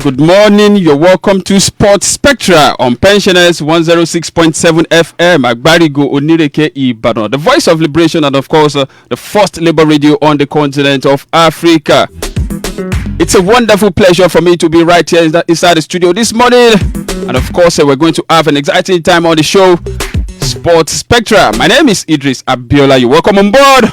Good morning. You're welcome to Sports Spectra on Pensioners 106.7 FM. Agbarigo Onireke Ibadan, the voice of liberation, and of course, the first labor radio on the continent of Africa. It's a wonderful pleasure for me to be right here inside the studio this morning, and of course, we're going to have an exciting time on the show. Sports Spectra. My name is IDRIS ABIOLA. You're welcome on board.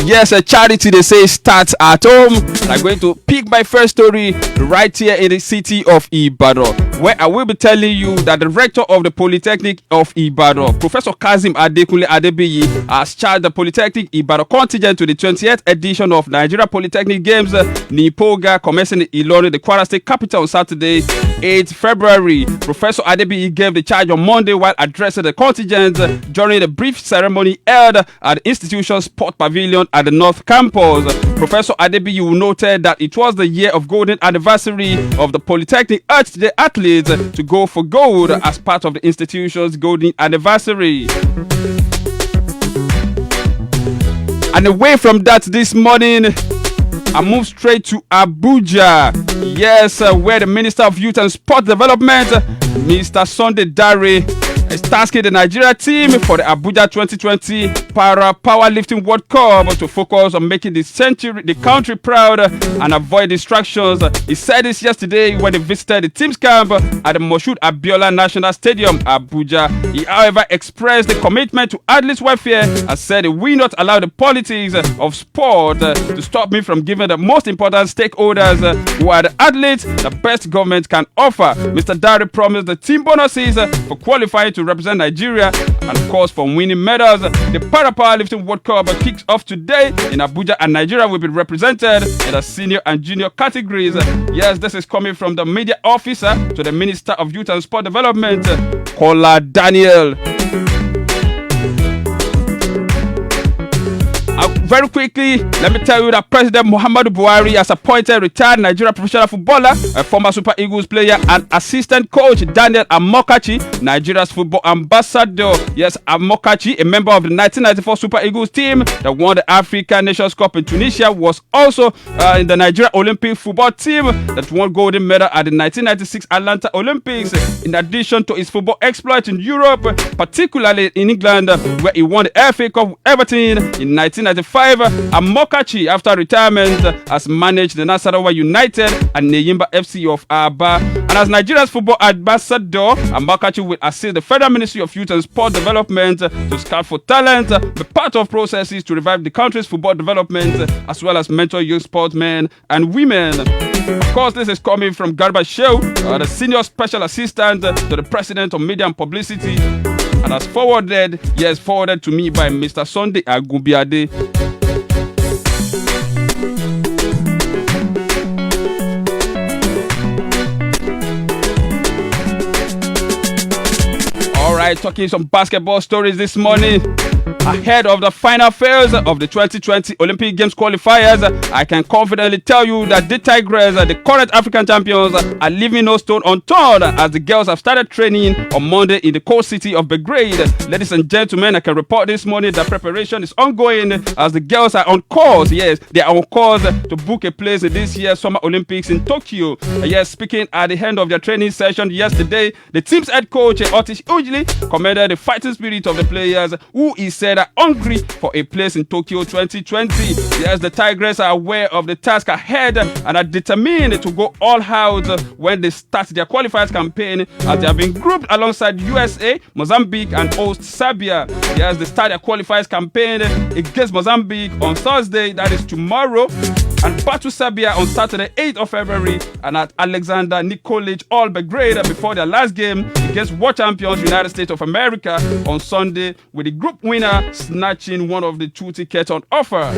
Yes, a charity, they say, starts at home. I'm going to pick my first story right here in the city of Ibadan, where I will be telling you that the rector of the Polytechnic of Ibadan, Professor Kazim Adekunle Adebiyi, has charged the Polytechnic Ibadan contingent to the 20th edition of Nigeria Polytechnic Games, Nipoga, commencing in Ilorin, the Kwara State capital, on Saturday, 8th February. Professor Adebiyi gave the charge on Monday while addressing the contingent during the brief ceremony held at the institution's sport pavilion at the North Campus. Professor Adebiyi noted that it was the year of golden anniversary of the Polytechnic, urged the athletes to go for gold as part of the institution's golden anniversary. And away from that this morning, I move straight to Abuja. Yes, where the Minister of Youth and Sport Development, Mr. Sunday Dare, is tasking the Nigeria team for the Abuja 2020 Powerlifting World Cup to focus on making the country proud and avoid distractions. He said this yesterday when he visited the team's camp at the Moshood ABIOLA National Stadium, Abuja. He, however, expressed the commitment to athletes' welfare and said he will not allow the politics of sport to stop me from giving the most important stakeholders, who are the athletes, the best government can offer. Mr. Dare promised the team bonuses for qualifying to represent Nigeria and, of course, for winning medals. The Powerlifting World Cup kicks off today in Abuja, and Nigeria will be represented in the senior and junior categories. Yes, this is coming from the media officer to the Minister of Youth and Sport Development, Kola Daniel. Very quickly, let me tell you that President Muhammadu Buhari has appointed retired Nigeria professional footballer, a former Super Eagles player, and assistant coach Daniel Amokachi, Nigeria's football ambassador. Yes, Amokachi, a member of the 1994 Super Eagles team that won the African Nations Cup in Tunisia, was also in the Nigeria Olympic football team that won golden medal at the 1996 Atlanta Olympics. In addition to his football exploits in Europe, particularly in England, where he won the FA Cup with Everton in 1995, Amokachi, after retirement, has managed the Nasarawa United and Neyimba FC of Aba. And as Nigeria's football ambassador, Amokachi will assist the Federal Ministry of Youth and Sport Development to scout for talent, be part of processes to revive the country's football development, as well as mentor young sportsmen and women. Of course, this is coming from Garba Shehu, the senior special assistant to the President of Media and Publicity, and as forwarded to me by Mr. Sunday Agubiade. All right, talking some basketball stories this morning. Ahead of the final phase of the 2020 Olympic Games qualifiers, I can confidently tell you that the Tigers, the current African champions, are leaving no stone unturned as the girls have started training on Monday in the coast city of Belgrade. Ladies and gentlemen, I can report this morning that preparation is ongoing as the girls are on course. Yes, they are on course to book a place in this year's Summer Olympics in Tokyo. Yes, speaking at the end of their training session yesterday, the team's head coach, Otis Ujli, commended the fighting spirit of the players, who he said are hungry for a place in Tokyo 2020. Yes, the Tigers are aware of the task ahead and are determined to go all out when they start their qualifiers campaign, as they have been grouped alongside USA, Mozambique, and host Serbia. Yes, they start their qualifiers campaign against Mozambique on Thursday, that is tomorrow, and battle Serbia on Saturday, 8th of February, and at Alexander Nikolic Hall, Belgrade, before their last game against world champions United States of America on Sunday, with the group winner snatching one of the two tickets on offer.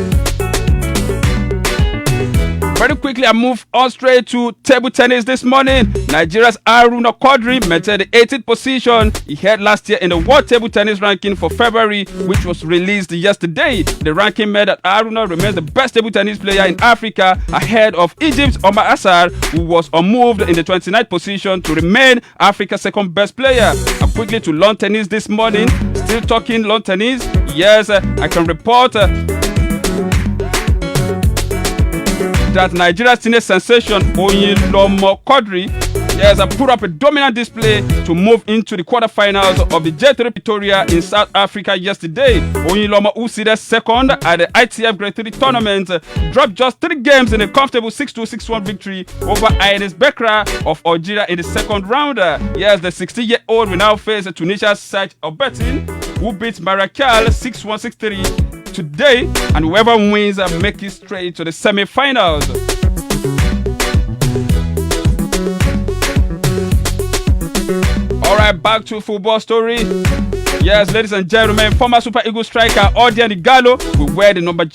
Very quickly, I move on straight to table tennis this morning. Nigeria's Aruna Quadri maintained the 18th position he had last year in the World Table Tennis Ranking for February, which was released yesterday. The ranking made that Aruna remains the best table tennis player in Africa, ahead of Egypt's Omar Assar, who was unmoved in the 29th position to remain Africa's second best player. And quickly to lawn tennis this morning. Still talking lawn tennis. Yes, I can report that Nigeria's teenage sensation Oyinlomo Quadri put up a dominant display to move into the quarterfinals of the J3 Pretoria in South Africa yesterday. Oyinlomo, who seeded second at the ITF Grade 3 tournament, dropped just 3 games in a comfortable 6-2, 6-1 victory over Spectra of Algeria in the second round. Yes, the 16-year-old will now face Tunisia's Serge Obetin, who beat Marrakech 6-1, 6-3 today, and whoever wins make it straight to the semi-finals. Alright, back to football story. Yes, ladies and gentlemen, former Super Eagles striker Odion Ighalo will wear the number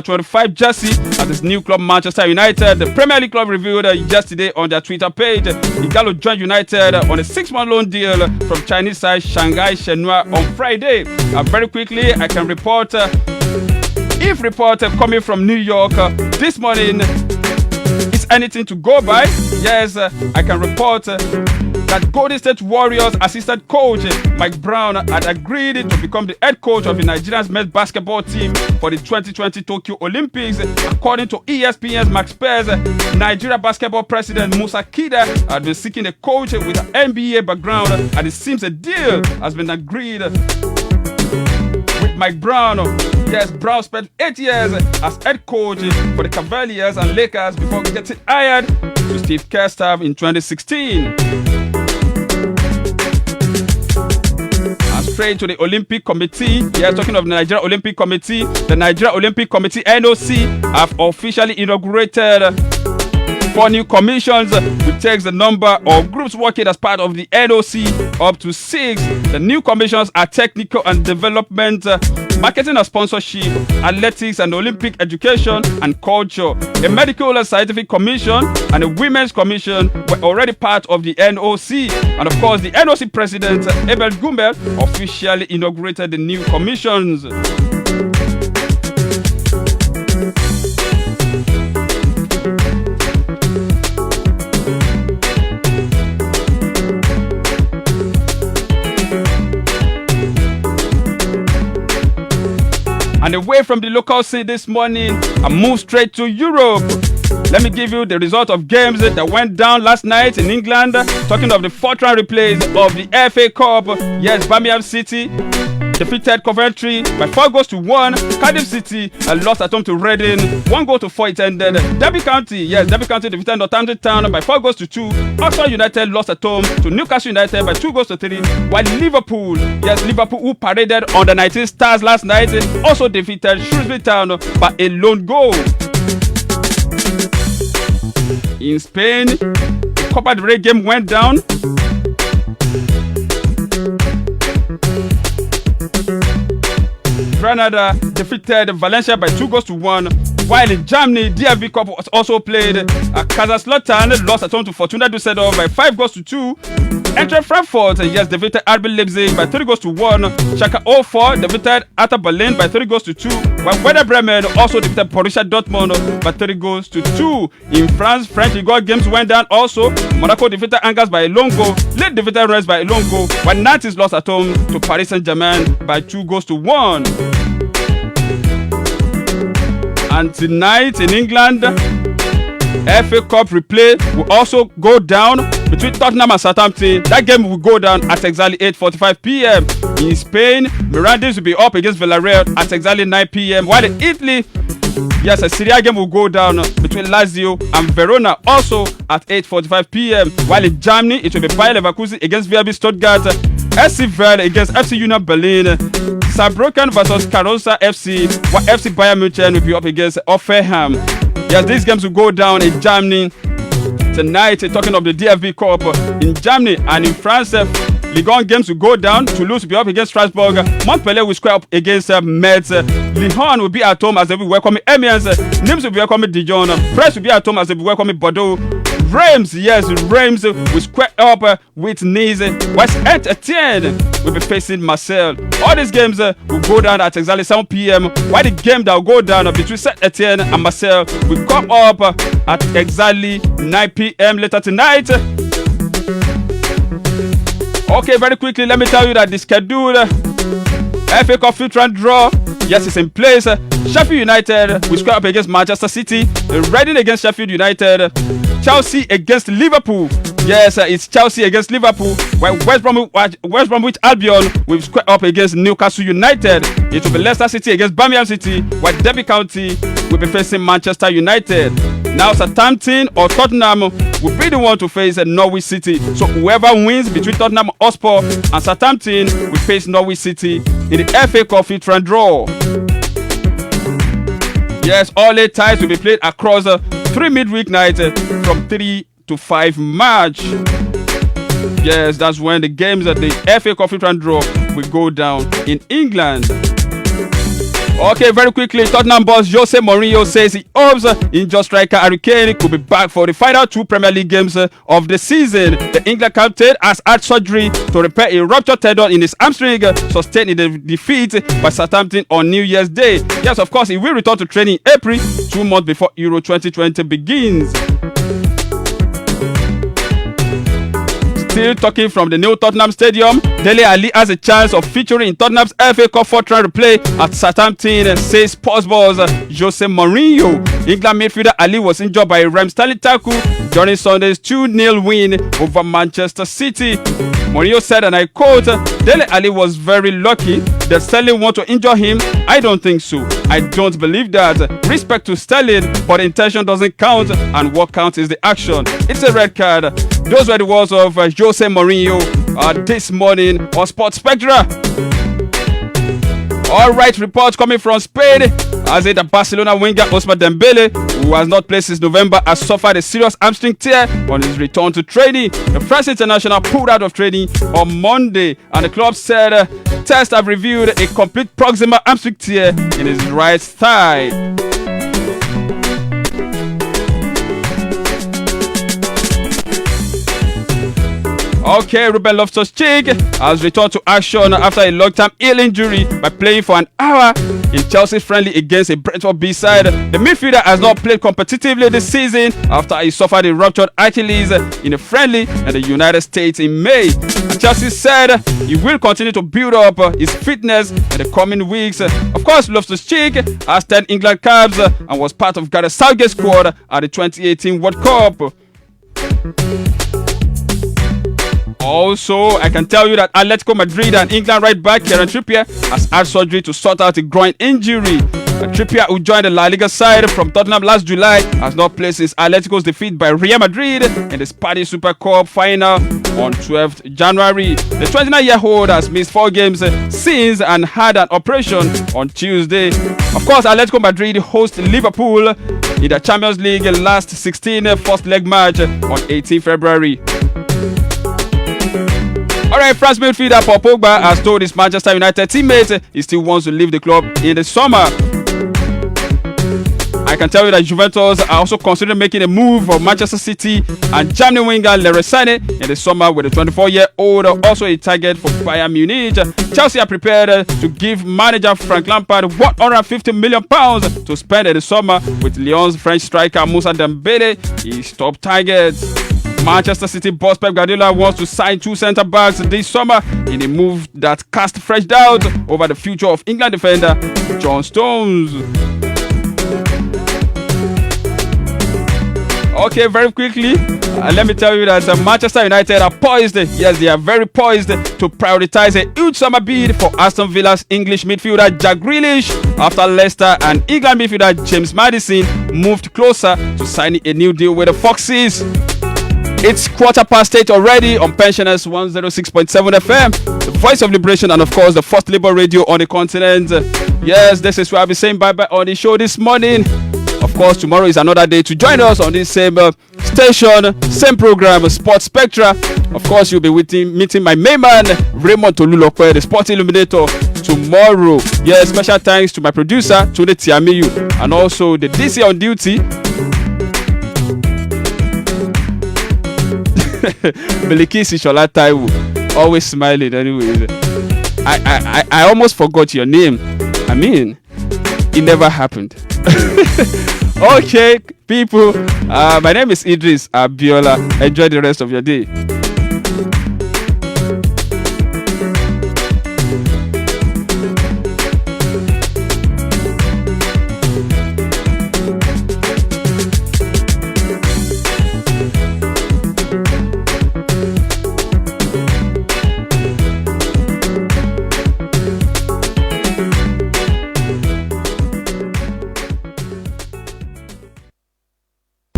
25 jersey at his new club Manchester United. The Premier League club revealed yesterday on their Twitter page. Ighalo joined United on a 6-month loan deal from Chinese side Shanghai Shenhua on Friday. Very quickly, I can report, if report coming from New York this morning is anything to go by, yes, I can report that Golden State Warriors assistant coach Mike Brown had agreed to become the head coach of the Nigerian men's basketball team for the 2020 Tokyo Olympics. According to ESPN's Max Spears, Nigeria basketball president Musa Kida had been seeking a coach with an NBA background, and it seems a deal has been agreed with Mike Brown. Yes, Brown spent 8 years as head coach for the Cavaliers and Lakers before getting hired to Steve Kerr's staff in 2016. Straight to the Olympic Committee. Yes, talking of the Nigeria Olympic Committee, the Nigeria Olympic Committee NOC have officially inaugurated 4 new commissions, which takes the number of groups working as part of the NOC up to 6. The new commissions are technical and development, marketing and sponsorship, athletics and Olympic education and culture. A medical and scientific commission and a women's commission were already part of the NOC. And of course, the NOC president, Abel Gumbel, officially inaugurated the new commissions. And away from the local scene this morning, I move straight to Europe. Let me give you the result of games that went down last night in England. Talking of the 4th round replays of the FA Cup. Yes, Birmingham City defeated Coventry by 4-1. Cardiff City lost at home to Reading. 1-4 it ended. Derby County defeated Northampton Town by 4-2. Oxford United lost at home to Newcastle United by 2-3. While Liverpool, who paraded on the 19 Stars last night, also defeated Shrewsbury Town by a lone goal. In Spain, the Copa del Rey game went down. Granada defeated Valencia by 2-1. While in Germany, DFB Cup was also played. Kaiserslautern lost at home to Fortuna Düsseldorf by 5-2. Eintracht Frankfurt defeated RB Leipzig by 3-1. Schalke 04 defeated Hertha Berlin by 3-2. While Werder Bremen also defeated Borussia Dortmund by 3-2. In France, French Ligue 1 games went down also. Monaco defeated Angers by a lone goal. Lille defeated Rennes by a lone goal. While Nantes lost at home to Paris Saint-Germain by 2-1. And tonight in England, FA Cup replay will also go down between Tottenham and Southampton. That game will go down at exactly 8:45 p.m. In Spain, Mirandés will be up against Villarreal at exactly 9 p.m. While in Italy, a Serie A game will go down between Lazio and Verona also at 8:45 p.m. While in Germany, it will be Bayer Leverkusen against VfB Stuttgart, SC Verl against FC Union Berlin, Saarbrücken versus Karosa FC, while FC Bayern München will be up against Hoffenheim. Yes, these games will go down in Germany tonight. Talking of the DFB Cup in Germany and in France, Ligue 1 games will go down. Toulouse will be up against Strasbourg. Montpellier will square up against Metz. Lyon will be at home as they will welcome Amiens. Nimes will be welcoming Dijon. Brest will be at home as they will welcome Bordeaux. Reims will square up with Nice. West Etienne will be facing Marseille. All these games will go down at exactly 7 p.m. While the game that will go down between Saint Etienne and Marseille will come up at exactly 9 p.m. later tonight. Okay, very quickly, let me tell you that the scheduled FA Cup 5th round draw Yes, it's in place. Sheffield United will square up against Manchester City. Reading against Sheffield United. Chelsea against Liverpool. Yes, it's Chelsea against Liverpool. While West Bromwich Albion will square up against Newcastle United. It will be Leicester City against Birmingham City. While Derby County will be facing Manchester United. Now Southampton or Tottenham will be the one to face Norwich City. So whoever wins between Tottenham Hotspur and Southampton will face Norwich City in the FA Cup feature and draw. Yes, all 8 ties will be played across 3 midweek nights from 3 to 5 March. Yes, that's when the games at the FA Cup feature and draw will go down in England. Okay, very quickly, Tottenham boss Jose Mourinho says he hopes injured striker Harry Kane could be back for the final 2 Premier League games of the season. The England captain has had surgery to repair a ruptured tendon in his hamstring sustained in the defeat by Southampton on New Year's Day. Yes, of course, he will return to training in April, 2 months before Euro 2020 begins. Still talking from the new Tottenham Stadium, Dele Alli has a chance of featuring in Tottenham's FA Cup 4-try replay at Southampton, says Sports boss Jose Mourinho. England midfielder Ali was injured by a Raheem Sterling tackle during Sunday's 2-0 win over Manchester City. Mourinho said, and I quote, Dele Alli was very lucky that Sterling want to injure him. I don't think so. I don't believe that. Respect to Sterling, but intention doesn't count, and what counts is the action. It's a red card. Those were the words of Jose Mourinho this morning on Sports Spectra. All right, reports coming from Spain. As the Barcelona winger Ousmane Dembele, who has not played since November, has suffered a serious hamstring tear on his return to training. The French international pulled out of training on Monday, and the club said tests have revealed a complete proximal hamstring tear in his right thigh. Okay, Ruben Loftus-Cheek has returned to action after a long-term heel injury by playing for an hour in Chelsea's friendly against a Brentford B-side. The midfielder has not played competitively this season after he suffered a ruptured Achilles in a friendly in the United States in May. And Chelsea said he will continue to build up his fitness in the coming weeks. Of course, Loftus-Cheek has 10 England caps and was part of Gareth Southgate's squad at the 2018 World Cup. Also, I can tell you that Atletico Madrid and England right back Kieran Trippier has had surgery to sort out a groin injury. Trippier, who joined the La Liga side from Tottenham last July, has not played since Atletico's defeat by Real Madrid in the Spanish Super Cup final on 12th January. The 29-year-old has missed 4 games since and had an operation on Tuesday. Of course, Atletico Madrid host Liverpool in the Champions League last 16 first leg match on 18 February. Alright, France midfielder Paul Pogba has told his Manchester United teammates he still wants to leave the club in the summer. I can tell you that Juventus are also considering making a move for Manchester City and Germany winger Leroy Sané in the summer, with the 24-year-old also a target for Bayern Munich. Chelsea are prepared to give manager Frank Lampard £150 million to spend in the summer, with Lyon's French striker Moussa Dembele his top target. Manchester City boss Pep Guardiola wants to sign 2 centre-backs this summer in a move that casts fresh doubt over the future of England defender John Stones. Okay, very quickly, let me tell you that Manchester United are poised, yes, they are very poised to prioritize a huge summer bid for Aston Villa's English midfielder Jack Grealish after Leicester and England midfielder James Maddison moved closer to signing a new deal with the Foxes. It's 8:15 already on Pensioners 106.7 FM, the voice of liberation, and of course the first Labour radio on the continent. Yes, this is where I'll be saying bye-bye on the show this morning. Of course, tomorrow is another day to join us on this same station, same program, Sports Spectra. Of course, you'll be meeting my main man, Raymond Tolulokwe, the Sport Illuminator, tomorrow. Yes, special thanks to my producer, Tunde Tiamiyu, and also the DC on duty, Belikisi Shola Taiwo, always smiling anyways. I almost forgot your name. I mean, it never happened. Okay, people, my name is Idris Abiola. Enjoy the rest of your day.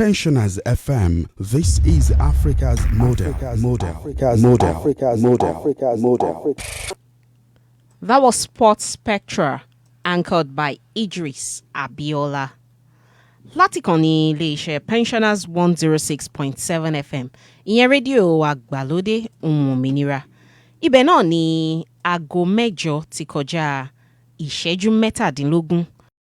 Pensioners FM. This is Africa's model. That was Sports Spectra, anchored by IDRIS ABIOLA. Látikànnì iléeṣẹ́ Pensioners 106.7 FM, ìyẹn rédíò àgbàlódé ohùn òmìnira. Ibẹ̀ náà ni aago 8 ti kọjá ìṣẹ́jú 17